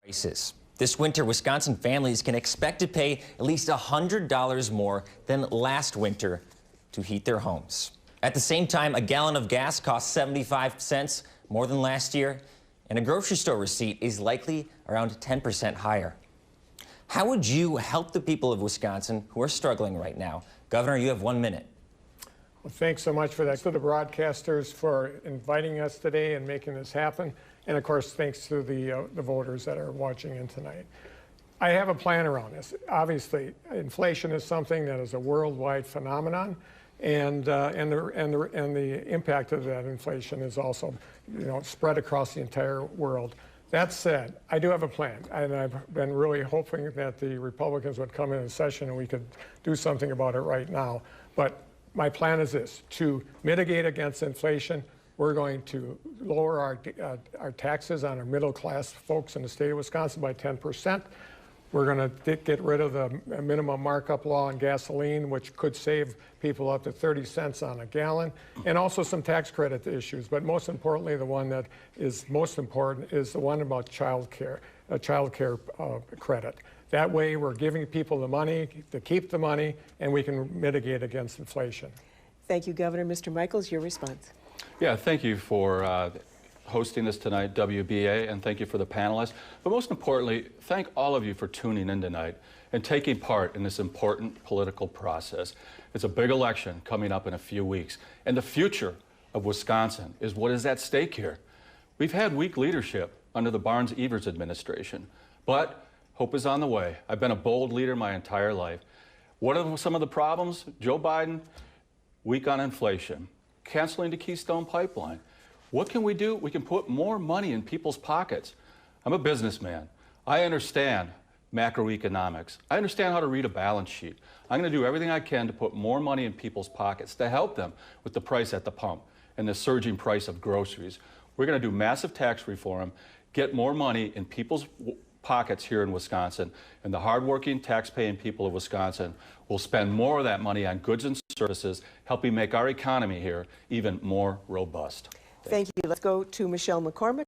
prices. This winter, Wisconsin families can expect to pay at least $100 more than last winter to heat their homes. At the same time, a gallon of gas costs 75 cents more than last year, and a grocery store receipt is likely around 10% higher. How would you help the people of Wisconsin who are struggling right now? Governor, you have 1 minute. Well, thanks so much for that. To the broadcasters for inviting us today and making this happen. And of course, thanks to the voters that are watching in tonight. I have a plan around this. Obviously, inflation is something that is a worldwide phenomenon, and the impact of that inflation is also, spread across the entire world. That said, I do have a plan, and I've been really hoping that the Republicans would come into session and we could do something about it right now. But my plan is this: to mitigate against inflation, we're going to lower our taxes on our middle-class folks in the state of Wisconsin by 10%. We're going to get rid of the minimum markup law on gasoline, which could save people up to 30 cents on a gallon, and also some tax credit issues. But most importantly, the one that is most important is the one about child care credit. That way, we're giving people the money to keep the money, and we can mitigate against inflation. Thank you, Governor. Mr. Michels, your response. Yeah, thank you for hosting this tonight, WBA, and thank you for the panelists. But most importantly, thank all of you for tuning in tonight and taking part in this important political process. It's a big election coming up in a few weeks, and the future of Wisconsin is what is at stake here. We've had weak leadership under the Barnes-Evers administration, but hope is on the way. I've been a bold leader my entire life. What are some of the problems? Joe Biden, weak on inflation, canceling the Keystone Pipeline. What can we do? We can put more money in people's pockets. I'm a businessman. I understand macroeconomics. I understand how to read a balance sheet. I'm going to do everything I can to put more money in people's pockets to help them with the price at the pump and the surging price of groceries. We're going to do massive tax reform, get more money in people's pockets here in Wisconsin, and the hardworking, tax-paying people of Wisconsin will spend more of that money on goods and services, helping make our economy here even more robust. Thank you. Let's go to Michelle McCormick.